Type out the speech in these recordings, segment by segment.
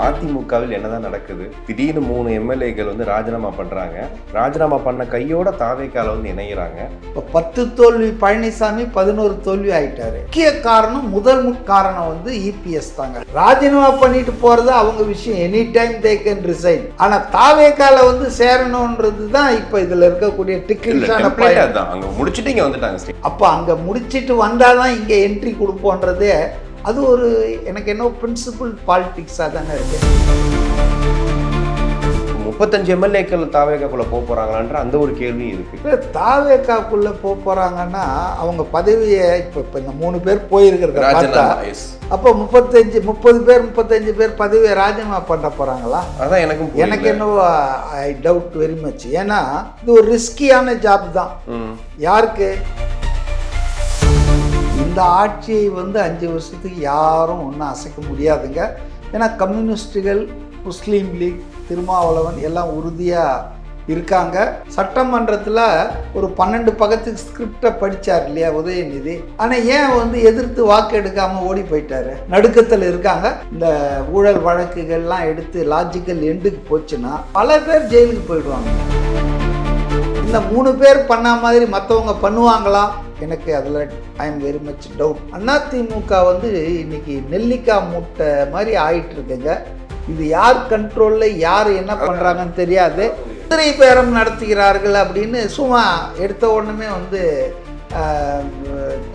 அதிமுகவில் என்னதான் நடக்குது? திடீர்னு 3 எம்எல்ஏக்கள் வந்து ராஜினாமா பண்றாங்க. ராஜினாமா பண்ண கையோட தாவேக்கால வந்து இணைகிறாங்க. இப்போ 10 தோல்வி பழனிசாமி, 11 தோல்வி ஆயிட்டாரு. முக்கிய காரணம், முதல் காரணம் வந்து இபிஎஸ் தாங்க. ராஜினாமா பண்ணிட்டு போறது அவங்க விஷயம், any time they can resign. ஆனா தாவேக்கால வந்து சேரணும்ன்றது தான் இப்ப இதுல இருக்கக்கூடிய டிக்கிங்ஸான பிளேயர் தான். அங்க முடிச்சிட்டு இங்க வந்துட்டாங்க. அப்ப அங்க முடிச்சிட்டு வந்தாதான் இங்க என்ட்ரி கொடுப்போன்றதே அது ஒரு எனக்கு என்ன பிரின்சிபல் பாலிடிக்ஸாக தானே இருக்கு. 35 எம்எல்ஏக்கள் தாவேக்காக்குள்ள போறாங்களான்ற அந்த ஒரு கேள்வி இருக்கு. தாவேக்காக்குள்ள போறாங்கன்னா அவங்க பதவியை இப்போ இந்த 3 பேர் போயிருக்கிறது பார்த்தா அப்போ 35 பேர் பதவியை ராஜினாமா பண்ண போறாங்களா? அதான் எனக்கு என்னவோ ஐ டவுட் வெரி மச். ஏன்னா இது ஒரு ரிஸ்கியான ஜாப் தான். யாருக்கு? இந்த ஆட்சியை வந்து 5 வருஷத்துக்கு யாரும் ஒன்றும் அசைக்க முடியாதுங்க. ஏன்னா கம்யூனிஸ்டுகள், முஸ்லீம் லீக், திருமாவளவன் எல்லாம் உறுதியாக இருக்காங்க. சட்டமன்றத்தில் ஒரு 12 பக்கத்துக்கு ஸ்கிரிப்டை படித்தார் இல்லையா உதயநிதி. ஆனால் ஏன் வந்து எதிர்த்து வாக்கு எடுக்காமல் ஓடி போயிட்டாரு? நடுக்கத்தில் இருக்காங்க. இந்த ஊழல் வழக்குகள்லாம் எடுத்து லாஜிக்கல் எண்டுக்கு போச்சுன்னா பல பேர் ஜெயிலுக்கு போயிடுவாங்க. இந்த 3 பேர் பண்ண மாதிரி மற்றவங்க பண்ணுவாங்களா? எனக்கு அதில் I am very much doubt. AIADMK வந்து இன்னைக்கு நெல்லிக்காய் மூட்டை மாதிரி ஆயிட்டு இருக்குங்க. இது யார் கண்ட்ரோலில் யார் என்ன பண்ணுறாங்கன்னு தெரியாது. குதிரை பேரம் நடத்துகிறார்கள் அப்படின்னு சும்மா எடுத்த உடனே வந்து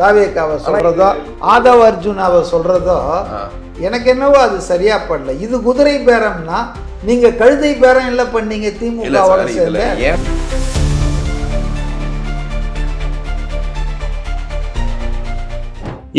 தாவேக்காவை சொல்கிறதோ, ஆதவ் அர்ஜுனாவை சொல்கிறதோ எனக்கு என்னவோ அது சரியா படல. இது குதிரை பேரம்னா நீங்கள் கழுதை பேரம் இல்லை பண்ணீங்க திமுகவோட சேர்ந்து.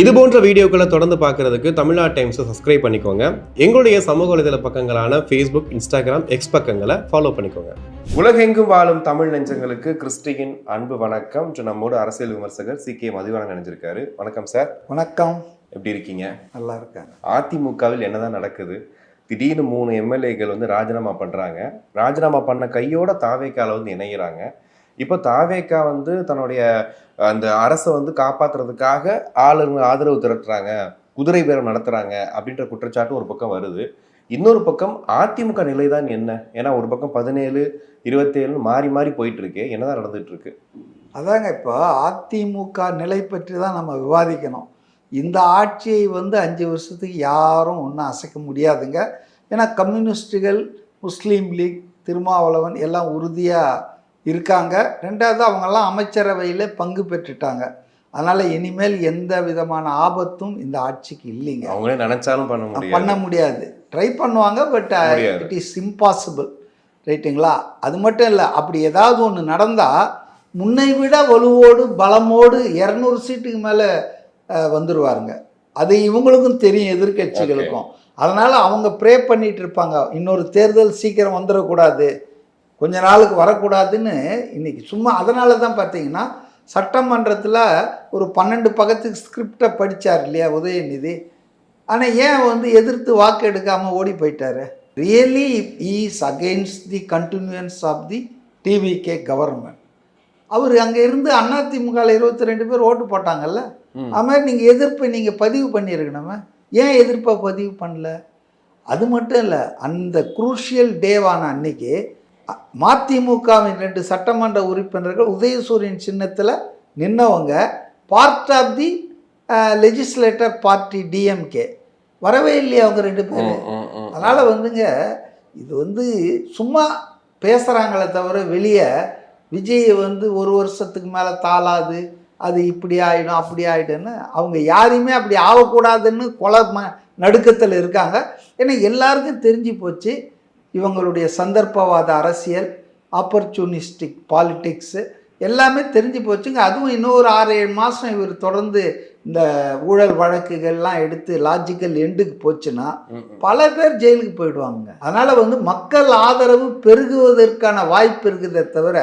இது போன்ற வீடியோக்களை தொடர்ந்து பார்க்கறதுக்கு தமிழ்நாடு டைம்ஸை சப்ஸ்கிரைப் பண்ணிக்கோங்க. எங்களுடைய சமூக வலைதள பக்கங்களான ஃபேஸ்புக், இன்ஸ்டாகிராம், எக்ஸ் பக்கங்களை ஃபாலோ பண்ணிக்கோங்க. உலகெங்கும் வாழும் தமிழ் நெஞ்சங்களுக்கு கிறிஸ்டியின் அன்பு வணக்கம். நம்மோடு அரசியல் விமர்சகர் CK மதிவாணன் நினைஞ்சிருக்காரு. வணக்கம் சார். வணக்கம். எப்படி இருக்கீங்க? நல்லா இருக்கேன். அதிமுகவில் என்னதான் நடக்குது? திடீர்னு 3 எம்எல்ஏக்கள் வந்து ராஜினாமா பண்றாங்க. ராஜினாமா பண்ண கையோட தாவேக்கால வந்து இணைகிறாங்க. இப்போ தாவேக்கா வந்து தன்னுடைய அந்த அரசை வந்து காப்பாற்றுறதுக்காக ஆதரவு திரட்டுறாங்க, குதிரை பேரம் நடத்துறாங்க அப்படின்ற குற்றச்சாட்டு ஒரு பக்கம் வருது. இன்னொரு பக்கம் அதிமுக நிலை தான் என்ன? ஏன்னா ஒரு பக்கம் 17, 27 மாறி மாறி போயிட்டு இருக்கு. என்னதான் நடந்துட்டு இருக்கு? அதாங்க இப்போ அதிமுக நிலை பற்றி தான் நம்ம விவாதிக்கணும். இந்த ஆட்சியை வந்து 5 வருஷத்துக்கு யாரும் ஒன்றும் அசைக்க முடியாதுங்க. ஏன்னா கம்யூனிஸ்டுகள், முஸ்லீம் லீக், திருமாவளவன் எல்லாம் உறுதியாக இருக்காங்க. ரெண்டாவது அவங்கெல்லாம் அமைச்சரவையில் பங்கு பெற்றுட்டாங்க. அதனால் இனிமேல் எந்த விதமான ஆபத்தும் இந்த ஆட்சிக்கு இல்லைங்க. அவங்களே நினைச்சாலும் பண்ண முடியாது. ட்ரை பண்ணுவாங்க, பட் இட் இஸ் இம்பாசிபிள். ரைட்டுங்களா? அது மட்டும் இல்லை, அப்படி ஏதாவது ஒன்று நடந்தால் முன்னை விட வலுவோடு பலமோடு 200 சீட்டுக்கு மேலே வந்துடுவாருங்க. அது இவங்களுக்கும் தெரியும், எதிர்கட்சிகளுக்கும். அதனால் அவங்க ப்ரே பண்ணிகிட்டு இருப்பாங்க, இன்னொரு தேர்தல் சீக்கிரம் வந்துடக்கூடாது, கொஞ்ச நாளுக்கு வரக்கூடாதுன்னு. இன்றைக்கி சும்மா அதனால தான் பார்த்தீங்கன்னா சட்டமன்றத்தில் ஒரு 12 பக்கத்துக்கு ஸ்கிரிப்டை படித்தார் இல்லையா உதயநிதி. ஆனால் ஏன் வந்து எதிர்த்து வாக்கு எடுக்காமல் ஓடி போயிட்டாரு? Really is against the continuance of the TVK government. அவர் அங்கே இருந்து அதிமுகவில் 22 பேர் ஓட்டு போட்டாங்கல்ல. அது மாதிரி நீங்கள் எதிர்ப்பை நீங்கள் பதிவு பண்ணியிருக்கணுமே. ஏன் எதிர்ப்பை பதிவு பண்ணல? அது மட்டும் இல்லை, அந்த குரூஷியல் டேவான அன்னைக்கு மதிமுகவின் 2 சட்டமன்ற உறுப்பினர்கள் உதயசூரியன் சின்னத்தில் நின்னவங்க part of the legislator party DMK வரவே இல்லையா அவங்க 2 பேர். அதனால் வந்துங்க இது வந்து சும்மா பேசுகிறாங்களே தவிர வெளியே விஜய் வந்து 1 வருஷத்துக்கு மேலே தாளாது, அது இப்படி ஆகிடும் அப்படி ஆகிடுன்னு அவங்க யாரையுமே அப்படி ஆகக்கூடாதுன்னு நடுக்கத்தில் இருக்காங்க. ஏன்னா எல்லாருக்கும் தெரிஞ்சு போச்சு இவங்களுடைய சந்தர்ப்பவாத அரசியல், ஆப்பர்ச்சுனிஸ்டிக் பாலிட்டிக்ஸு எல்லாமே தெரிஞ்சு போச்சுங்க. அதுவும் இன்னும் ஒரு 6-7 மாதம் இவர் தொடர்ந்து இந்த ஊழல் வழக்குகள்லாம் எடுத்து லாஜிக்கல் எண்டுக்கு போச்சுன்னா பல பேர் ஜெயிலுக்கு போயிடுவாங்க. அதனால் வந்து மக்கள் ஆதரவு பெருகுவதற்கான வாய்ப்பு இருக்குதே தவிர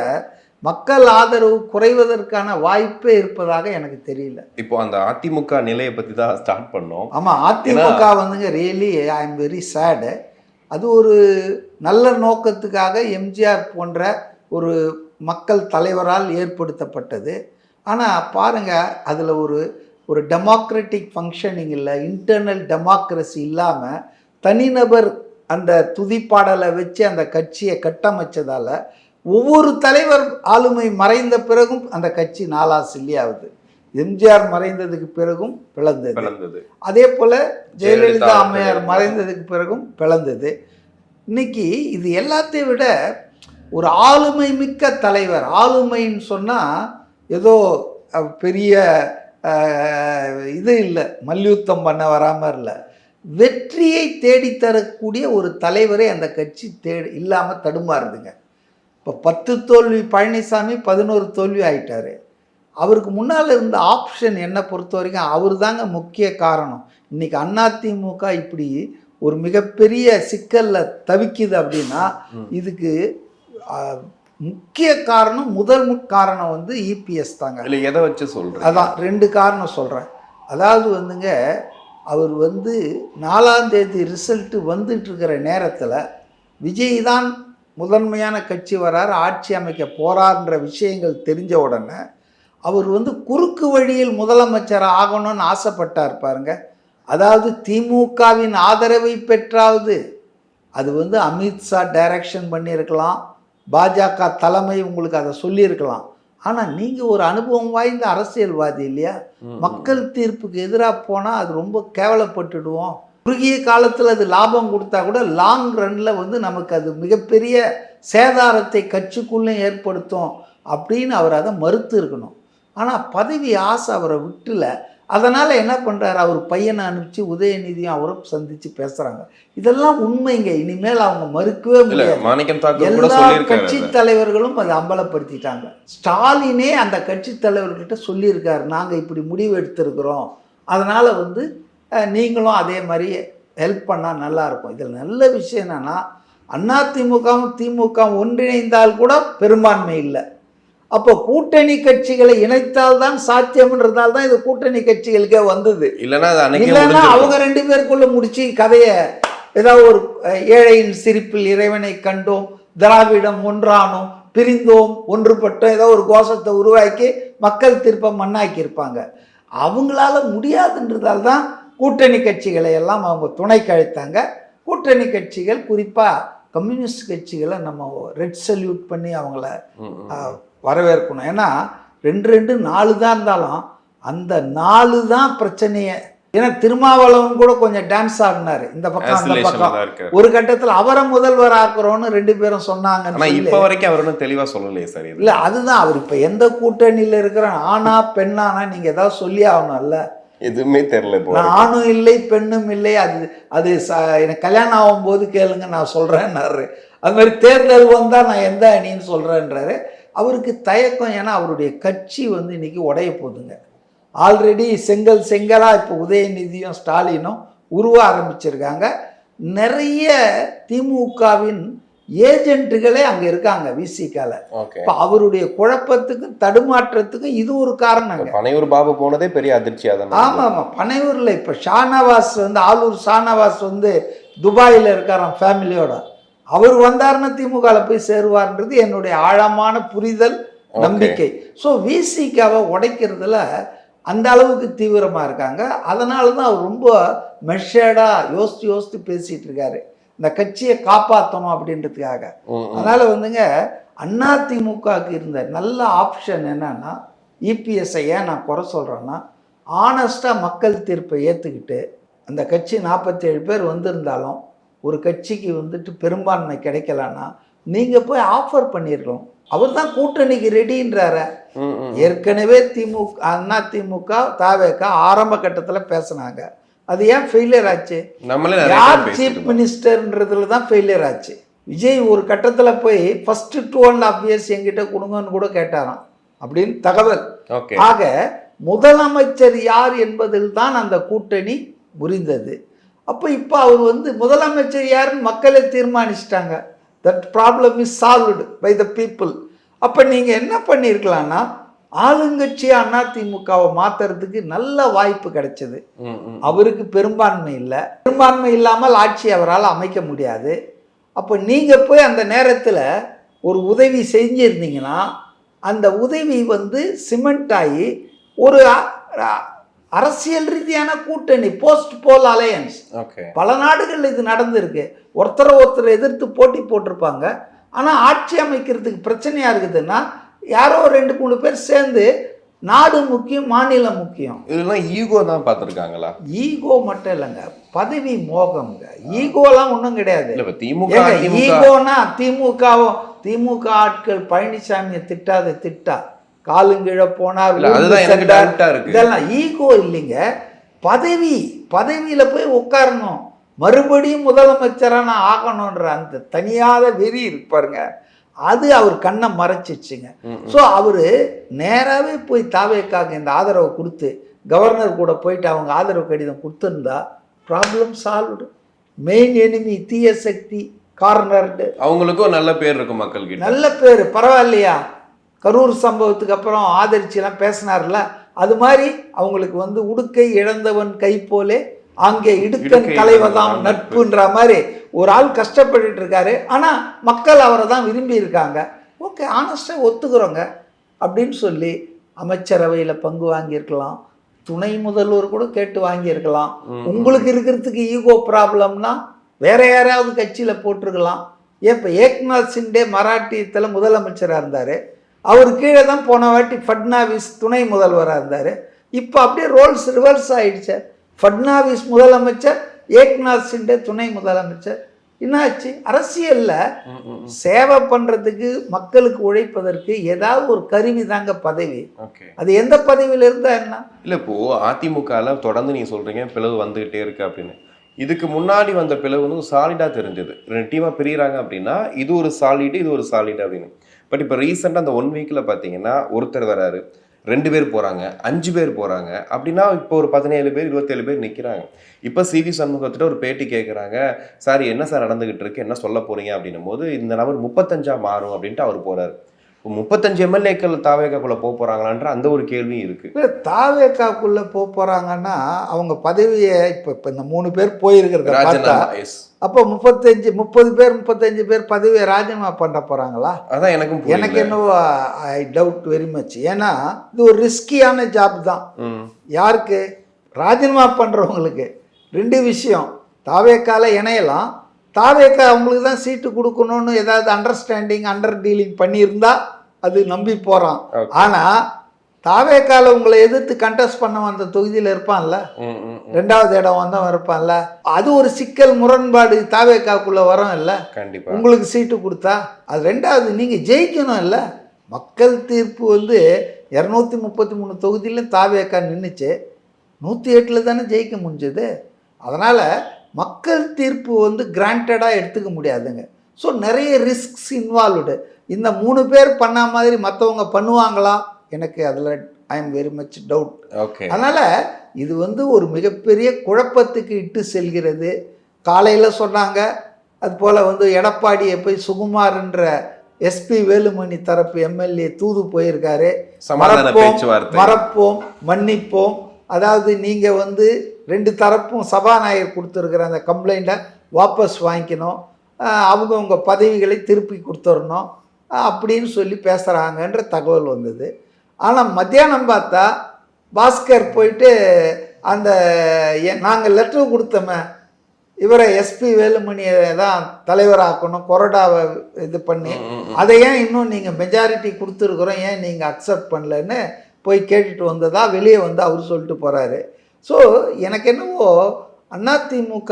மக்கள் ஆதரவு குறைவதற்கான வாய்ப்பே இருப்பதாக எனக்கு தெரியல. இப்போ அந்த அதிமுக நிலையை பற்றி தான் ஸ்டார்ட் பண்ணோம். ஆமாம், அதிமுக வந்துங்க ரியலி ஐ எம் வெரி சேடு. அது ஒரு நல்ல நோக்கத்துக்காக எம்ஜிஆர் போன்ற ஒரு மக்கள் தலைவரால் ஏற்படுத்தப்பட்டது. ஆனால் பாருங்கள், அதில் ஒரு டெமோக்ராட்டிக் ஃபங்க்ஷனிங் இல்லை, இன்டர்னல் டெமோக்ரஸி இல்லாமல் தனிநபர் அந்த துதிப்பாடலை வச்சு அந்த கட்சியை கட்டமைச்சதால ஒவ்வொரு தலைவர் ஆளுமை மறைந்த பிறகும் அந்த கட்சி நாலா சில்லியாகுது. எம்ஜிஆர் மறைந்ததுக்கு பிறகும் பிளந்தது. அதே போல ஜெயலலிதா அம்மையார் மறைந்ததுக்கு பிறகும் பிளந்தது. இன்னைக்கு இது எல்லாத்தையும் விட ஒரு ஆளுமை மிக்க தலைவர், ஆளுமைன்னு சொன்னால் ஏதோ பெரிய இது இல்லை, மல்யுத்தம் பண்ண வராமல் இல்லை, வெற்றியை தேடித்தரக்கூடிய ஒரு தலைவரை அந்த கட்சி இல்லாமல் தடுமாறுதுங்க. இப்போ 10 தோல்வி பழனிசாமி 11 தோல்வி ஆயிட்டாரு. அவருக்கு முன்னால் இருந்த ஆப்ஷன் என்னை பொறுத்த வரைக்கும் அவர் தாங்க முக்கிய காரணம். இன்றைக்கி அதிமுக இப்படி ஒரு மிகப்பெரிய சிக்கலில் தவிக்குது அப்படின்னா இதுக்கு முக்கிய காரணம், முதல் காரணம் வந்து இபிஎஸ் தாங்க. இல்லை எதை வச்சு சொல்கிறேன், அதான் 2 காரணம் சொல்கிறேன். அதாவது வந்துங்க, அவர் வந்து 4ஆம் தேதி ரிசல்ட்டு வந்துட்டுருக்கிற நேரத்தில் விஜய் தான் முதன்மையான கட்சி வரார், ஆட்சி அமைக்க போகிறார்ன்ற விஷயங்கள் தெரிஞ்ச உடனே அவர் வந்து குறுக்கு வழியில் முதலமைச்சர் ஆகணும்னு ஆசைப்பட்டார் பாருங்க. அதாவது திமுகவின் ஆதரவை பெற்றாவது, அது வந்து அமித்ஷா டைரக்ஷன் பண்ணியிருக்கலாம், பாஜக தலைமை உங்களுக்கு அதை சொல்லியிருக்கலாம். ஆனால் நீங்கள் ஒரு அனுபவம் வாய்ந்த அரசியல்வாதி இல்லையா, மக்கள் தீர்ப்புக்கு எதிராக போனால் அது ரொம்ப கேவலப்பட்டுடுவோம். குறுகிய காலத்தில் அது லாபம் கொடுத்தா கூட லாங் ரன்னில் வந்து நமக்கு அது மிகப்பெரிய சேதாரத்தை கட்சிக்குள்ளே ஏற்படுத்தும் அப்படின்னு அவர் அதை மறுத்து இருக்கணும். ஆனால் பதவி ஆசை அவரை விட்டுல. அதனால் என்ன பண்ணுறாரு, அவர் பையனை அனுப்பிச்சு உதயநிதியும் அவரும் சந்தித்து பேசுகிறாங்க. இதெல்லாம் உண்மைங்க, இனிமேல் அவங்க மறுக்கவே முடியாது. எல்லா கட்சி தலைவர்களும் அதை அம்பலப்படுத்திட்டாங்க. ஸ்டாலினே அந்த கட்சி தலைவர்கிட்ட சொல்லியிருக்காரு, நாங்கள் இப்படி முடிவு எடுத்திருக்கிறோம், அதனால் வந்து நீங்களும் அதே மாதிரி ஹெல்ப் பண்ணால் நல்லாயிருக்கும். இதில் நல்ல விஷயம் என்னென்னா, அதிமுகவும் திமுக ஒன்றிணைந்தால் கூட பெரும்பான்மை இல்லை. அப்போ கூட்டணி கட்சிகளை இணைத்தால் தான் சாத்தியம்ன்றதால் தான் இது கூட்டணி கட்சிகளுக்கே வந்தது. இல்லைன்னா அவங்க 2 பேருக்குள்ள முடிச்சு கதையை ஏதாவது ஒரு ஏழையின் சிரிப்பில் இறைவனை கண்டோம், திராவிடம் ஒன்றானோம், பிரிந்தோம், ஒன்றுபட்டோம், ஏதோ ஒரு கோஷத்தை உருவாக்கி மக்கள் திருப்ப மண்ணாக்கி இருப்பாங்க. அவங்களால முடியாதுன்றதால் தான் கூட்டணி கட்சிகளை எல்லாம் அவங்க துணைக்கு அழைத்தாங்க. கூட்டணி கட்சிகள் குறிப்பாக கம்யூனிஸ்ட் கட்சிகளை நம்ம ரெட் சல்யூட் பண்ணி அவங்கள வரவேற்கணும். ஏன்னா 2 4 தான் இருந்தாலும் அந்த 4 தான் பிரச்சனையே. ஏன்னா திருமாவளவன் கூட கொஞ்சம் டான்ஸ் ஆடினாரு இந்த பக்கம் அந்த பக்கம். ஒரு கட்டத்தில் அவரை முதல்வர் ஆக்குறோன்னு 2 பேரும் சொன்னாங்க. இப்ப வரைக்கும் அவர் ஒன்றும் தெளிவா சொல்லலையே சார். இல்லை, அதுதான் அவர் இப்போ எந்த கூட்டணியில் இருக்கிற ஆனா பெண்ணானா நீங்க ஏதாவது சொல்லி ஆகணும்ல. எதுவுமே தெரியல. ஆணும் இல்லை பெண்ணும் இல்லை, அது எனக்கு கல்யாணம் ஆகும்போது கேளுங்க நான் சொல்றேன்னாரு. அது மாதிரி தேர்தல் வந்தால் நான் எந்த அணின்னு சொல்கிறேன்றாரு. அவருக்கு தயக்கம், ஏன்னா அவருடைய கட்சி வந்து இன்றைக்கி உடைய போகுதுங்க. ஆல்ரெடி செங்கலாக இப்போ உதயநிதியும் ஸ்டாலினும் உருவ ஆரம்பிச்சிருக்காங்க. நிறைய திமுகவின் ஏஜென்ட்டுகளே அங்கே இருக்காங்க விசிகால. இப்போ அவருடைய குழப்பத்துக்கும் தடுமாற்றத்துக்கும் இது ஒரு காரணங்க. பனையூர் பாபு போனதே பெரிய அதிர்ச்சியாக தான். ஆமாம் ஆமாம், பனையூரில் இப்போ ஷானவாஸ் வந்து ஆளூர் ஷானவாஸ் வந்து துபாயில் இருக்காராம் ஃபேமிலியோட. அவர் வந்தாருன்னா திமுகவில் போய் சேருவார்ன்றது என்னுடைய ஆழமான புரிதல், நம்பிக்கை. ஸோ விசிகாவை உடைக்கிறதுல அந்த அளவுக்கு தீவிரமாக இருக்காங்க. அதனால தான் அவர் ரொம்ப மெஷர்டாக யோசித்து பேசிகிட்டு இருக்காரு, இந்த கட்சியை காப்பாற்றணும் அப்படின்றதுக்காக. அதனால் வந்துங்க அதிமுகவுக்கு இருந்த நல்ல ஆப்ஷன் என்னன்னா, இபிஎஸ்ஐ ஏன் நான் குறை சொல்கிறேன்னா, ஆனஸ்டாக மக்கள் தீர்ப்பை ஏற்றுக்கிட்டு அந்த கட்சி 47 பேர் வந்திருந்தாலும் ஒரு கட்சிக்கு வந்துட்டு பெரும்பான்மை கிடைக்கலன்னா நீங்கள் போய் ஆஃபர் பண்ணியிருக்கணும். அவர் தான் கூட்டணிக்கு ரெடின்றார. ஏற்கனவே அதிமுக தாவேக ஆரம்ப கட்டத்தில் பேசினாங்க, அது ஏன் ஃபெயிலியர் ஆச்சு? யார் சீஃப் மினிஸ்டர்ன்றதுல தான் ஃபெயிலியர் ஆச்சு. விஜய் ஒரு கட்டத்தில் போய் ஃபர்ஸ்ட் 2.5 இயர்ஸ் என்கிட்ட கொடுங்கன்னு கூட கேட்டாராம் அப்படின்னு தகவல். ஆக முதலமைச்சர் யார் என்பதில் தான் அந்த கூட்டணி முறிந்தது. அப்போ இப்போ அவர் வந்து முதலமைச்சர் யாருன்னு மக்களை தீர்மானிச்சிட்டாங்க. That problem is solved by the people. அப்போ நீங்கள் என்ன பண்ணியிருக்கலாம்னா, ஆளுங்கட்சியாக அதிமுகவை மாற்றுறதுக்கு நல்ல வாய்ப்பு கிடைச்சது. அவருக்கு பெரும்பான்மை இல்லை, பெரும்பான்மை இல்லாமல் ஆட்சி அவரால் அமைக்க முடியாது. அப்போ நீங்கள் போய் அந்த நேரத்தில் ஒரு உதவி செஞ்சிருந்தீங்கன்னா அந்த உதவி வந்து சிமெண்ட் ஆகி ஒரு அரசியல் ரீதியான கூட்டணி, போஸ்ட் போல் அலையன்ஸ். ஓகே. பல நாடுகள் இது நடந்திருக்கு. ஒருத்தரை எதிர்த்து போட்டி போட்டிருப்பாங்க. ஆனால் ஆட்சி அமைக்கிறதுக்கு பிரச்சனையாக இருக்குதுன்னா யாரோ 2-3 பேர் சேர்ந்து நாடு முக்கியம், மாநிலம் முக்கியம். இதெல்லாம் ஈகோ தான் பார்த்துருக்காங்களா? ஈகோ மட்டும் இல்லைங்க, பதவி மோகம்ங்க. ஈகோலாம் ஒன்றும் கிடையாது. ஈகோனா திமுக ஆட்கள் பழனிசாமியை திட்டா காலுங்கிழ போனா இதெல்லாம் ஈகோ இல்லைங்க. பதவியில போய் உட்காரணும், மறுபடியும் முதலமைச்சராக நான் ஆகணுன்ற அந்த தனியாத வெறி இருப்பாருங்க, அது அவர் கண்ணை மறைச்சிச்சுங்க. ஸோ அவர் நேராகவே போய் தாவேக்காக இந்த ஆதரவை கொடுத்து கவர்னர் கூட போயிட்டு அவங்க ஆதரவு கடிதம் கொடுத்துருந்தா ப்ராப்ளம் சால்வ்டு. மெயின் எனிமி தீய சக்தி கார்னர்டு. அவங்களுக்கும் நல்ல பேர் இருக்கும், மக்கள்கிட்ட நல்ல பேர். பரவாயில்லையா, கரூர் சம்பவத்துக்கு அப்புறம் ஆதரிச்சுலாம் பேசினார்ல, அது மாதிரி அவங்களுக்கு உடுக்கை இழந்தவன் கை போலே அங்கே இடுக்கன் களைவதாம் நட்புன்ற மாதிரி ஒரு ஆள் கஷ்டப்பட்டு இருக்காரு. ஆனால் மக்கள் அவரை தான் விரும்பி இருக்காங்க. ஓகே, ஆனஸ்டாக ஒத்துக்கிறோங்க அப்படின்னு சொல்லி அமைச்சரவையில் பங்கு வாங்கியிருக்கலாம், துணை முதல்வர் கூட கேட்டு வாங்கியிருக்கலாம். உங்களுக்கு இருக்கிறதுக்கு ஈகோ ப்ராப்ளம்னா வேற யாராவது கட்சியில் போட்டிருக்கலாம். இப்போ ஏக்நாத் சிண்டே மராட்டியத்தில் முதலமைச்சராக இருந்தார், அவர் கீழே தான் போன வாட்டி ஃபட்னாவிஸ் துணை முதல்வராக இருந்தார். இப்போ அப்படியே ரோல்ஸ் ரிவர்ஸ் ஆயிடுச்சு. ஃபட்னாவிஸ் முதலமைச்சர், ஏக்நாத் சிண்டே துணை முதலமைச்சர். என்னாச்சு? அரசியல்ல சேவை பண்றதுக்கு, மக்களுக்கு உழைப்பதற்கு ஏதாவது ஒரு கருவி தாங்க பதவி. அது எந்த பதவியில இருந்தா என்ன? இல்ல இப்போ அதிமுகல தொடர்ந்து நீங்க சொல்றீங்க பிளவு வந்துகிட்டே இருக்கு அப்படின்னு. இதுக்கு முன்னாடி வந்த பிளவு சாலிடா தெரிஞ்சது. 2 டீமா பிரிகிறாங்க அப்படின்னா இது ஒரு சாலிடு, இது ஒரு சாலிடு அப்படின்னு. பட் இப்போ ரீசெண்டாக அந்த 1 வீக்கில் பார்த்தீங்கன்னா ஒருத்தர் வராரு, 2 பேர் போகிறாங்க, 5 பேர் போகிறாங்க. அப்படின்னா இப்போ ஒரு 17 பேர் 27 பேர் நிற்கிறாங்க. இப்போ சிவி சண்முகத்திட்ட ஒரு பேட்டி கேட்குறாங்க, சார் என்ன சார் நடந்துகிட்டு இருக்கு, என்ன சொல்ல போறீங்க அப்படின்னும் போது இந்த நபர் 35 மாறும் அப்படின்ட்டு அவர் போறாரு. 35 எம்எல்ஏக்கள் தாவேக்காக்குள்ள போறாங்களான்ற அந்த ஒரு கேள்வியும் இருக்கு. தாவேக்காக்குள்ள போறாங்கன்னா அவங்க பதவியை இப்போ இந்த 3 பேர் போயிருக்கிறத பார்த்தா அப்போ 30 பேர் 35 பேர் பதவியை ராஜினாமா பண்ண போறாங்களா? அதான் எனக்கு என்னவோ ஐ டவுட் வெரி மச். ஏன்னா இது ஒரு ரிஸ்கியான ஜாப் தான். யாருக்கு? ராஜினாமா பண்றவங்களுக்கு. 2 விஷயம், தாவேக்கால இணையலாம், தாவேக்கா அவங்களுக்கு தான் சீட்டு கொடுக்கணும்னு ஏதாவது அண்டர்ஸ்டாண்டிங் அண்டர் டீலிங் பண்ணியிருந்தா அது நம்பி போறான். ஆனா தாவேக்கால உங்களை எதிர்த்து கண்டெஸ்ட் பண்ண வந்த தொகுதியில் இருப்பான்ல, 2வது இடம் வந்தவன் இருப்பான்ல, அது ஒரு சிக்கல் முரண்பாடு தாவேக்காக்குள்ள வரும் இல்ல. கண்டிப்பா உங்களுக்கு சீட்டு கொடுத்தா அது 2வது நீங்க ஜெயிக்கணும் இல்ல. மக்கள் தீர்ப்பு 233 தொகுதியில தாவேக்கா நின்றுச்சு, 108 தானே ஜெயிக்க முடிஞ்சது. அதனால மக்கள் தீர்ப்பு கிராண்டடாக எடுத்துக்க முடியாதுங்க. ஸோ நிறைய ரிஸ்க்ஸ் இன்வால்வ்டு. இந்த 3 பேர் பண்ண மாதிரி மற்றவங்க பண்ணுவாங்களா? எனக்கு அதில் I am very much doubt. Okay. அதனால் இது ஒரு மிகப்பெரிய குழப்பத்துக்கு இட்டு செல்கிறது. காலையில் சொன்னாங்க, அது போல் எடப்பாடியை போய் சுகுமார்ன்ற எஸ்பி வேலுமணி தரப்பு எம்எல்ஏ தூது போயிருக்காரு. மறப்போம், மன்னிப்போம். அதாவது நீங்கள் 2 தரப்பும் சபாநாயகர் கொடுத்துருக்குற அந்த கம்ப்ளைண்ட்டை வாபஸ் வாங்கிக்கணும், அவங்க பதவிகளை திருப்பி கொடுத்துடணும் அப்படின்னு சொல்லி பேசுகிறாங்கன்ற தகவல் வந்தது. ஆனால் மத்தியானம் பார்த்தா பாஸ்கர் போயிட்டு அந்த நாங்கள் லெட்டர் கொடுத்தோமே இவரை எஸ்பி வேலுமணியை தான் தலைவராக்கணும், கொறடாவை இது பண்ணி, அதை ஏன் இன்னும் நீங்கள் மெஜாரிட்டி கொடுத்துருக்குறோம், ஏன் நீங்கள் அக்செப்ட் பண்ணலன்னு போய் கேட்டுட்டு வந்ததா வெளியே அவர் சொல்லிட்டு போகிறாரு. ஸோ எனக்கு என்னவோ அதிமுக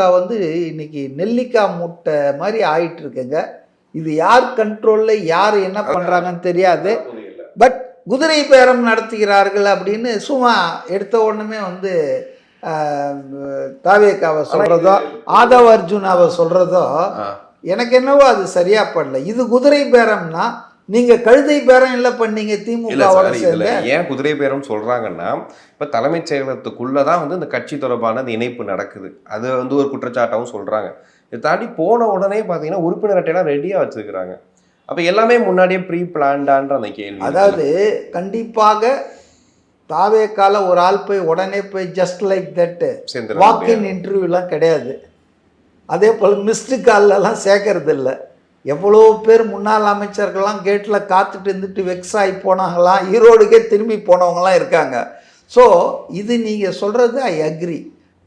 இன்னைக்கு நெல்லிக்காய் மூட்டை மாதிரி ஆயிட்டு இருக்குங்க. இது யார் கண்ட்ரோலில் யார் என்ன பண்ணுறாங்கன்னு தெரியாது. பட் குதிரை பேரம் நடத்துகிறார்கள் அப்படின்னு சும்மா எடுத்த உடனே தாவேக்காவை சொல்கிறதோ ஆதவ அர்ஜுனாவை சொல்கிறதோ எனக்கு என்னவோ அது சரியா படல. இது குதிரை பேரம்னா நீங்க கழுதை பேரம் இல்லை பண்ணீங்க திமுக. ஏன் குதிரை பேரம் சொல்றாங்கன்னா, இப்ப தலைமைச் செயலகத்துக்குள்ளதான் இந்த கட்சி தொடர்பான அந்த இணைப்பு நடக்குது. அது ஒரு குற்றச்சாட்டாகவும் சொல்றாங்க. இதை தாண்டி போன உடனே பாத்தீங்கன்னா உறுப்பினர் அட்டையெல்லாம் ரெடியா வச்சிருக்கிறாங்க. அப்ப எல்லாமே முன்னாடியே ப்ரீ பிளான்டான்ற அந்த கேள்வி. அதாவது கண்டிப்பாக தாவேக்கால ஒரு ஆள் போய் உடனே போய் ஜஸ்ட் லைக் தட் வாக்கின் இன்டர்வியூலாம் கிடையாது. அதே போல் மிஸ்டு கால்லாம் சேர்க்கறது இல்லை. எவ்வளோ பேர் முன்னாள் அமைச்சர்கள்லாம் கேட்டில் காத்துட்டு இருந்துட்டு வெக்ஸ் ஆகி போனாங்களாம், ஈரோடுக்கே திரும்பி போனவங்களாம் இருக்காங்க. ஸோ இது நீங்கள் சொல்கிறது ஐ அக்ரி.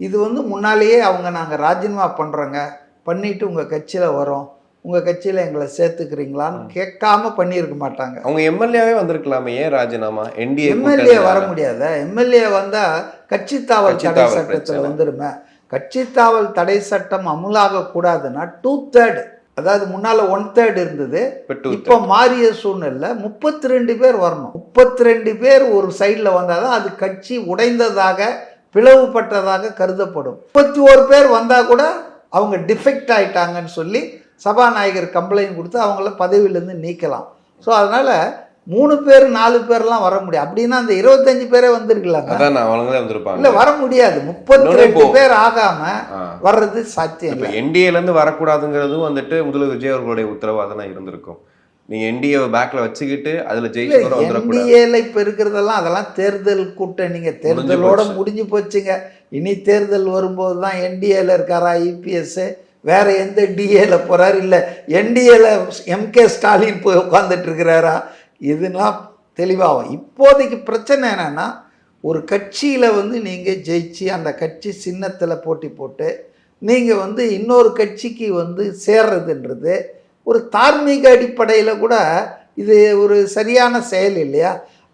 இது வந்து முன்னாலேயே அவங்க நாங்கள் ராஜினாமா பண்ணுறோங்க, பண்ணிவிட்டு உங்கள் கட்சியில் வரோம், உங்கள் கட்சியில் எங்களை சேர்த்துக்கிறீங்களான்னு கேட்காம பண்ணியிருக்க மாட்டாங்க. அவங்க எம்எல்ஏவே வந்திருக்கலாமே, ஏன் ராஜினாமா? எம்எல்ஏ வர முடியாத, எம்எல்ஏ வந்தால் கட்சி தாவல் தடை சட்டத்தில் வந்துடுமே. கட்சி தாவல் தடை சட்டம் அமுலாக கூடாதுன்னா 2/3, அதாவது முன்னால் 1/3 இருந்தது, இப்போ மாறிய சூழ்நிலை 32 பேர் வரணும். 32 பேர் ஒரு சைடில் வந்தால் தான் அது கட்சி உடைந்ததாக பிளவுபட்டதாக கருதப்படும். 31 பேர் வந்தால் கூட அவங்க டிஃபெக்ட் ஆயிட்டாங்கன்னு சொல்லி சபாநாயகர் கம்ப்ளைண்ட் கொடுத்து அவங்கள பதவியிலேருந்து நீக்கலாம். ஸோ அதனால் 3 பேர் 4 பேர்லாம் வர முடியாது. அப்படின்னா அந்த 25 பேரே வந்திருக்கலாங்க. இல்லை, வர முடியாது. 32 பேர் ஆகாம வர்றது சாத்தியம் இல்லை. என்டிஏலேருந்து வரக்கூடாதுங்கிறதும் வந்துட்டு முதல்வர் விஜய் அவர்களுடைய உத்தரவாதம் இருந்திருக்கும். நீங்க என்டிஏ பேக்ல வச்சுக்கிட்டு அதுல ஜெயிச்சு என்டிஏல இப்ப இருக்கிறதெல்லாம் அதெல்லாம் தேர்தல் கூட்டணிங்க, தேர்தலோட முடிஞ்சு போச்சுங்க. இனி தேர்தல் வரும்போது தான் என்டிஏல இருக்காரா இபிஎஸ், வேற எந்த டிஏல போறாரு, இல்லை என்டிஏல எம்கே ஸ்டாலின் போய் உட்காந்துட்டு இருக்கிறாரா, இதெல்லாம் தெளிவாகும். இப்போதைக்கு பிரச்சனை என்னன்னா, ஒரு கட்சியில் வந்து நீங்கள் ஜெயிச்சு அந்த கட்சி சின்னத்தில் போட்டி போட்டு நீங்கள் வந்து இன்னொரு கட்சிக்கு வந்து சேர்றதுன்றது ஒரு தார்மீக அடிப்படையில் கூட இது ஒரு சரியான செயல் இல்லையா?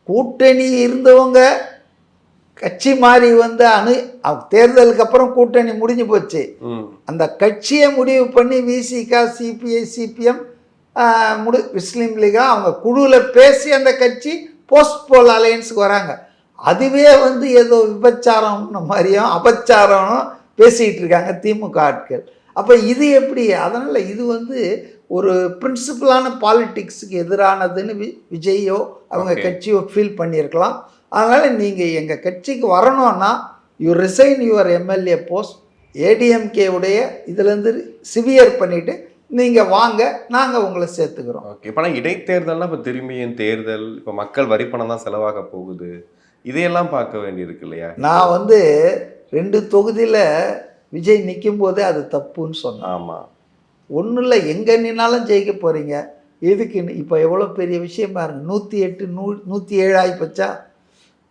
கூட்டணி இருந்தவங்க கட்சி மாறி வந்து தேர்தலுக்கு அப்புறம் கூட்டணி முடிஞ்சு போச்சு, அந்த கட்சியை முடிவு பண்ணி விசிகா, சிபிஐ, சிபிஎம், முஸ்லீம் லீகா அவங்க குழுவில் பேசி அந்த கட்சி போஸ்ட் போல் அலையன்ஸுக்கு வராங்க. அதுவே வந்து ஏதோ விபச்சாரம் மாதிரியும் அபச்சாரம் பேசிகிட்டு இருக்காங்க திமுக ஆட்கள். அப்போ இது எப்படி? அதனால் இது வந்து ஒரு பிரின்சிபலான பாலிட்டிக்ஸுக்கு எதிரானதுன்னு விஜயோ அவங்க கட்சியோ ஃபீல் பண்ணியிருக்கலாம். அதனால் நீங்கள் எங்கள் கட்சிக்கு வரணும்னா you resign your MLA post, ஏடிஎம்கேவுடைய இதுலேருந்து சிவியர் பண்ணிவிட்டு நீங்கள் வாங்க, நாங்கள் உங்களை சேர்த்துக்கிறோம். ஓகே. இப்போ இடைத்தேர்தல்னால் இப்போ திரும்பியும் தேர்தல், இப்போ மக்கள் வரிப்பணம் தான் செலவாக போகுது, இதையெல்லாம் பார்க்க வேண்டியிருக்கு இல்லையா? நான் வந்து 2 தொகுதியில் விஜய் நிற்கும் போதே அது தப்புன்னு சொன்னேன். ஆமாம், ஒன்றும் இல்லை, எங்கே நின்னாலும் ஜெயிக்க போகிறீங்க, எதுக்குன்னு. இப்போ எவ்வளோ பெரிய விஷயம் பாருங்க, 108 107 ஆகிப்போச்சா.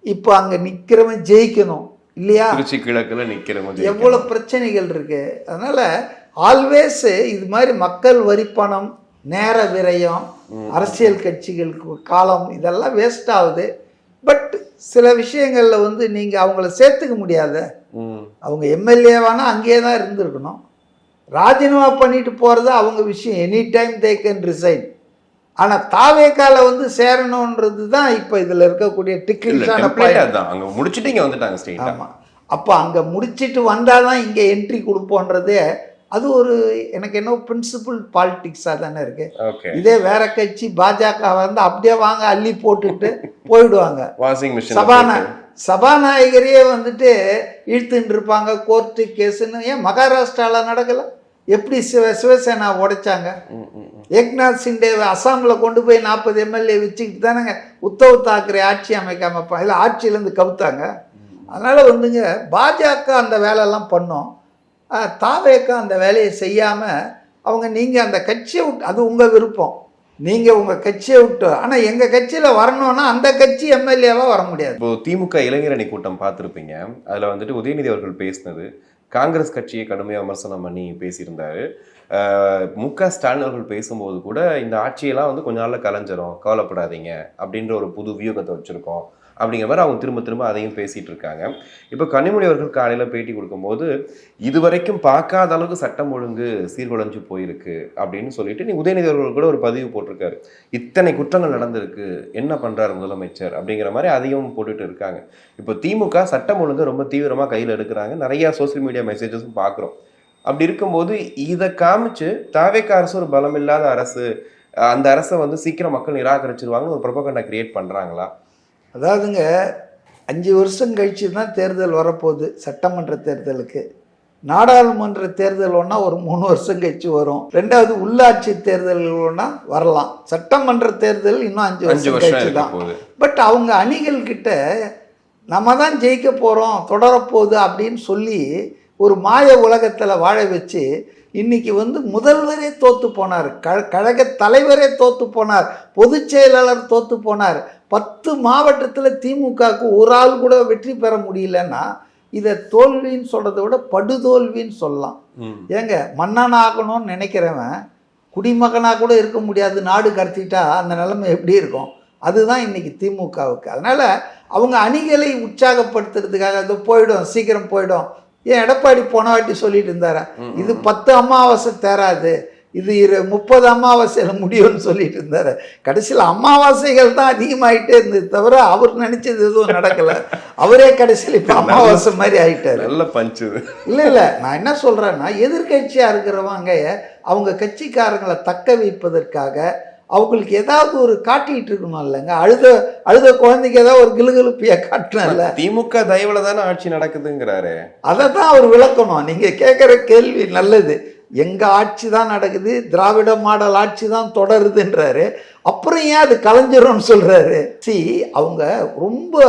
இப்போ அங்கே நிற்கிறவன் ஜெயிக்கணும் இல்லையா? திருச்சி கிழக்கில் நிற்கிறவன் எவ்வளோ பிரச்சனைகள் இருக்கு. அதனால் ஆல்வேஸ் இது மாதிரி மக்கள் வரிப்பணம், நேர விரயம், அரசியல் கட்சிகளுக்கு காலம், இதெல்லாம் வேஸ்ட் ஆகுது. பட் சில விஷயங்களில் வந்து நீங்கள் அவங்கள சேர்த்துக்க முடியாத, அவங்க எம்எல்ஏவானா அங்கேயே தான் இருந்திருக்கணும். ராஜினாமா பண்ணிட்டு போகிறது அவங்க விஷயம், any time they can resign. ஆனால் தாவேக்கால வந்து சேரணுன்றது தான் இப்போ இதில் இருக்கக்கூடிய டிக்கிள்ஸான பாயிண்ட். அங்கே முடிச்சுட்டு இங்கே வந்துட்டாங்க ஸ்ட்ரெயிட். ஆமாம், அப்போ அங்கே முடிச்சுட்டு வந்தால் தான் இங்கே என்ட்ரி கொடுப்போன்றதே அது ஒரு எனக்கு என்ன பிரின்சிபல் பாலிட்டிக்ஸாக தானே இருக்குது. இதே வேற கட்சி பாஜக வந்து அப்படியே வாங்க அள்ளி போட்டுட்டு போயிடுவாங்க. சபாநாயகரையே வந்துட்டு இழுத்துட்டு இருப்பாங்க, கோர்ட்டு கேஸுன்னு. ஏன் மகாராஷ்டிராவில் நடக்கலை? எப்படி சிவசேனா உடைச்சாங்க? ஏக்நாத் சிண்டேவை அசாமில் கொண்டு போய் 40 எம்எல்ஏ வச்சுக்கிட்டு தானேங்க உத்தவ் தாக்கரே ஆட்சி அமைக்காமப்பா, இல்லை ஆட்சியிலேருந்து கவுத்தாங்க. அதனால் வந்துங்க பாஜக அந்த வேலையெல்லாம் பண்ணோம், தாவேக்கா அந்த வேலையை செய்யாமல் அவங்க நீங்கள் அந்த கட்சியை விட்டு, அது உங்கள் விருப்பம், நீங்கள் உங்கள் கட்சியை விட்டு, ஆனால் எங்கள் கட்சியில் வரணும்னா அந்த கட்சி எம்எல்ஏவாக வர முடியாது. இப்போ திமுக இளைஞரணி கூட்டம் பார்த்துருப்பீங்க, அதில் வந்துட்டு உதயநிதி அவர்கள் பேசினது காங்கிரஸ் கட்சியை கடுமையாக விமர்சனம் பண்ணி பேசியிருந்தாரு. முக ஸ்டாலின் அவர்கள் பேசும்போது கூட இந்த ஆட்சியெல்லாம் வந்து கொஞ்ச நாளில் கலைஞ்சிரும், கவலைப்படாதீங்க அப்படின்ற ஒரு புது வியூகத்தை வச்சுருக்கோம் அப்படிங்கிற மாதிரி அவங்க திரும்ப திரும்ப அதையும் பேசிகிட்டு இருக்காங்க. இப்போ கனிமொழி அவர்கள் காலையில் பேட்டி கொடுக்கும்போது இதுவரைக்கும் பார்க்காத அளவுக்கு சட்டம் ஒழுங்கு சீர்குலைஞ்சு போயிருக்கு அப்படின்னு சொல்லிட்டு நீ உதயநிதி அவர்கள் கூட ஒரு பதிவு போட்டிருக்காரு. இத்தனை குற்றங்கள் நடந்திருக்கு, என்ன பண்ணுறாரு முதலமைச்சர் அப்படிங்கிற மாதிரி அதையும் போட்டுட்டு இருக்காங்க. இப்போ திமுக சட்டம் ஒழுங்கு ரொம்ப தீவிரமாக கையில் எடுக்கிறாங்க, நிறையா சோசியல் மீடியா மெசேஜஸும் பார்க்குறோம். அப்படி இருக்கும்போது இதை காமிச்சு தாவேக்கா அரசு ஒரு பலம் இல்லாத அரசு, அந்த அரசை வந்து சீக்கிரம் மக்கள் நிராகரிச்சிருவாங்கன்னு ஒரு ப்ரொபகண்டா கிரியேட் பண்ணுறாங்களா? அதாவதுங்க 5 வருஷம் கழிச்சு தான் தேர்தல் வரப்போகுது. சட்டமன்ற தேர்தலுக்கு, நாடாளுமன்ற தேர்தல் ஒன்றா ஒரு 3 வருஷம் கழிச்சு வரும். 2வது உள்ளாட்சி தேர்தல் ஒன்றா வரலாம். சட்டமன்ற தேர்தல் இன்னும் 5 வருஷம் கழிச்சு தான். பட் அவங்க அணிகள் கிட்ட நம்ம தான் ஜெயிக்க போகிறோம், தொடரப்போகுது அப்படின்னு சொல்லி ஒரு மாய உலகத்தில் வாழ வச்சு இன்னைக்கு வந்து முதல்வரே தோத்து போனார், கழக தலைவரே தோத்து போனார், பொதுச் செயலாளர் தோத்து போனார். 10 மாவட்டத்தில் திமுகவுக்கு ஒரு ஆள் கூட வெற்றி பெற முடியலன்னா இதை தோல்வின்னு சொல்கிறத விட படுதோல்வின்னு சொல்லலாம். ஏங்க மன்னன் ஆகணும்னு நினைக்கிறவன் குடிமகனாக கூட இருக்க முடியாது, நாடு கடத்திட்டா அந்த நிலைமை எப்படி இருக்கும்? அதுதான் இன்னைக்கு திமுகவுக்கு. அதனால் அவங்க அணிகளை உற்சாகப்படுத்துறதுக்காக அது போயிடும், சீக்கிரம் போயிடும். ஏன் எடப்பாடி போன வாட்டி சொல்லிட்டு இருந்தார, இது 10 அமாவாசை தேராது, இது 30 அமாவாசையில் முடியும்னு சொல்லிட்டு இருந்தாரு. கடைசியில் அமாவாசைகள் தான் அதிகமாகிட்டே இருந்தது தவிர அவர் நினைச்சது எதுவும் நடக்கல. அவரே கடைசியில் இப்போ அமாவாசை மாதிரி ஆயிட்டாரு. நல்ல பஞ்சு. இல்லை நான் என்ன சொல்றேன்னா, எதிர்கட்சியா இருக்கிறவங்க அவங்க கட்சிக்காரங்களை தக்க வைப்பதற்காக அவங்களுக்கு ஏதாவது ஒரு காட்டிட்டு இருக்கணும் இல்லைங்க. அழுத குழந்தைக்கு ஏதாவது ஒரு கிளுகிழுப்பிய காட்டணும்ல. திமுக தயவுல தானே ஆட்சி நடக்குதுங்கிறாரு. அதை தான் அவர் விளக்கணும். நீங்க கேட்குற கேள்வி நல்லது. எங்க ஆட்சி தான் நடக்குது, திராவிட மாடல் ஆட்சி தான் தொடருதுன்றாரு. அப்புறம் ஏன் அது கலைஞரும்னு சொல்றாரு? அவங்க ரொம்ப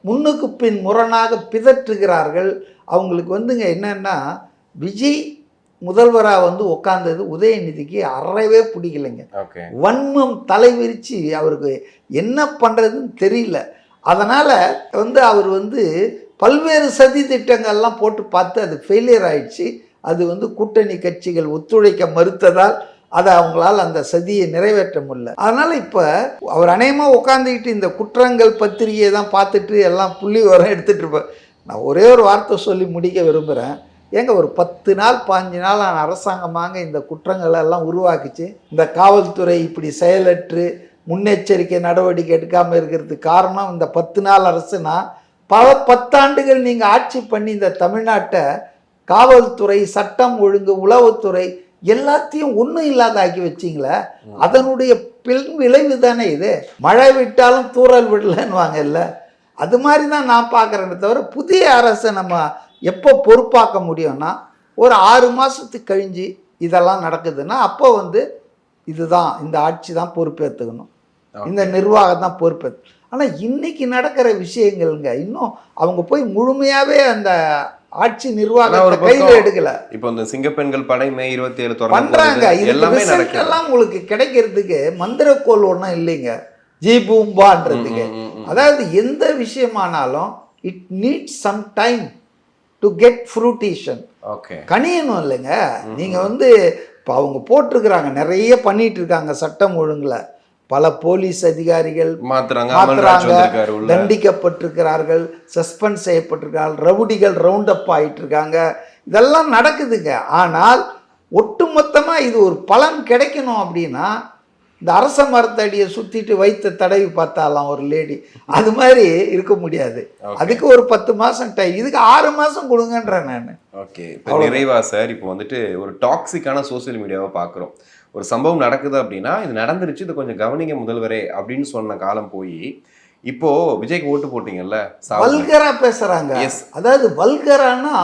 முன்னுக்கு பின் முரணாக பிதற்றுகிறார்கள். அவங்களுக்கு வந்துங்க என்னன்னா, விஜய் முதல்வராக வந்து உட்கார்ந்தது உதயநிதிக்கு அறவே பிடிக்கலைங்க. வன்மம் தலைவிரிச்சு அவருக்கு என்ன பண்ணுறதுன்னு தெரியல. அதனால் வந்து அவர் வந்து பல்வேறு சதி திட்டங்கள்லாம் போட்டு பார்த்து அது ஃபெயிலியர் ஆயிடுச்சு. அது வந்து கூட்டணி கட்சிகள் ஒத்துழைக்க மறுத்ததால் அதை அவங்களால் அந்த சதியை நிறைவேற்ற முடியல. அதனால் இப்போ அவர் அநேகமாக உட்காந்துக்கிட்டு இந்த குற்றங்கள் பத்திரிகையை தான் பார்த்துட்டு எல்லாம் புள்ளி வரம் எடுத்துகிட்டு இருப்பேன். நான் ஒரே ஒரு வார்த்தை சொல்லி முடிக்க விரும்புகிறேன். ஏங்க ஒரு 10 நாள் 15 நாள் அரசாங்கமாங்க இந்த குற்றங்களை எல்லாம் உருவாக்குச்சு. இந்த காவல்துறை இப்படி செயலற்று முன்னெச்சரிக்கை நடவடிக்கை எடுக்காமல் இருக்கிறதுக்கு காரணம் இந்த 10 நாள் அரசுனா, பல 10 ஆண்டுகள் நீங்கள் ஆட்சி பண்ணி இந்த தமிழ்நாட்டை காவல்துறை, சட்டம் ஒழுங்கு, உளவுத்துறை எல்லாத்தையும் ஒன்றும் இல்லாத ஆக்கி வச்சிங்களே. அதனுடைய விளைவு தானே இது. மழை விட்டாலும் தூறல் விடலன்னுவாங்க இல்லை, அது மாதிரி தான் நான் பார்க்குறேன்னு தவிர புதிய அரசை நம்ம எப்போ பொறுப்பாக்க முடியும்னா ஒரு 6 மாதத்துக்கு கழிஞ்சு இதெல்லாம் நடக்குதுன்னா அப்போ வந்து இதுதான் இந்த ஆட்சி தான் பொறுப்பேற்றுக்கணும், இந்த நிர்வாகம் தான் பொறுப்பேற்று. ஆனால் இன்னைக்கு நடக்கிற விஷயங்கள்ங்க இன்னும் அவங்க போய் முழுமையாகவே அந்த ஆட்சி நிர்வாகத்தை கையில் எடுக்கல. இப்போ இந்த சிங்கப்பெண்கள் படை மே 27 பண்றாங்க. எல்லாம் உங்களுக்கு கிடைக்கிறதுக்கு மந்திரக்கோள் ஒன்றும் இல்லைங்க, ஜி பூம்பான்றதுக்கு. அதாவது எந்த விஷயமானாலும் it needs some time to get fruition. கனியணும் இல்லைங்க. நீங்க வந்து இப்போ அவங்க போட்டிருக்கிறாங்க, நிறைய பண்ணிட்டு இருக்காங்க சட்டம் ஒழுங்குல. பல போலீஸ் அதிகாரிகள் மாத்துறாங்க, தண்டிக்கப்பட்டிருக்கிறார்கள், சஸ்பெண்ட் செய்யப்பட்டிருக்கிறார்கள், ரவுடிகள் ரவுண்ட் அப் ஆயிட்டு இருக்காங்க. இதெல்லாம் நடக்குதுங்க. ஆனால் ஒட்டுமொத்தமாக இது ஒரு பலன் கிடைக்கணும் அப்படின்னா இந்த அரச மரத்தடியை சுற்றிட்டு வைத்த தடவி பார்த்தாலாம் ஒரு லேடி, அது மாதிரி இருக்க முடியாது. அதுக்கு ஒரு 10 மாதம் டைம், இதுக்கு 6 மாதம் கொடுங்கன்றேன் நான். ஓகே, இப்போ நிறைவா சார், இப்போ வந்துட்டு ஒரு டாக்ஸிக்கான சோசியல் மீடியாவை பார்க்குறோம். ஒரு சம்பவம் நடக்குது அப்படின்னா இது நடந்துருச்சு, இது கொஞ்சம் கவனிங்க முதல்வரே அப்படின்னு சொன்ன காலம் போய் இப்போ விஜய்க்கு ஓட்டு போட்டீங்கல்ல, வல்கரா பேசுறாங்க. அதாவது வல்கரானா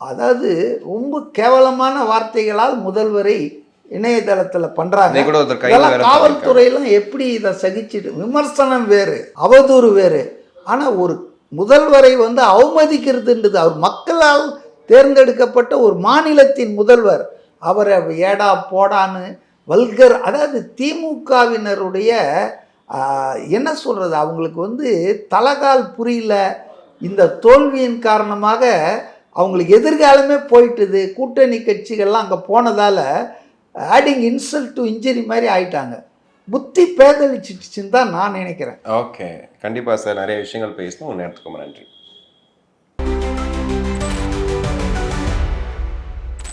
அதாவது ரொம்ப கேவலமான வார்த்தைகளால் முதல்வரை இணையதளத்தில் பண்றாங்க. காவல்துறையெல்லாம் எப்படி இதை சகிச்சுட்டு, விமர்சனம் வேறு, அவதூறு வேறு. ஆனால் ஒரு முதல்வரை வந்து அவமதிக்கிறதுன்றது, அவர் மக்களால் தேர்ந்தெடுக்கப்பட்ட ஒரு மாநிலத்தின் முதல்வர், அவரை ஏடா போடான்னு வல்கர். அதாவது திமுகவினருடைய என்ன சொல்கிறது, அவங்களுக்கு வந்து தலகால் புரியல. இந்த தோல்வியின் காரணமாக அவங்களுக்கு எதிர்காலமே போயிட்டுது. கூட்டணி கட்சிகள்லாம் அங்கே போனதால் ஆடிங் இன்சல்ட் டு இன்ஜரி மாதிரி ஆயிட்டாங்க. புத்தி பேதலிச்சிட்டுச்சுன்னு தான் நான் நினைக்கிறேன். ஓகே, கண்டிப்பாக சார், நிறைய விஷயங்கள் பேசணும். நேரத்துக்கு நன்றி.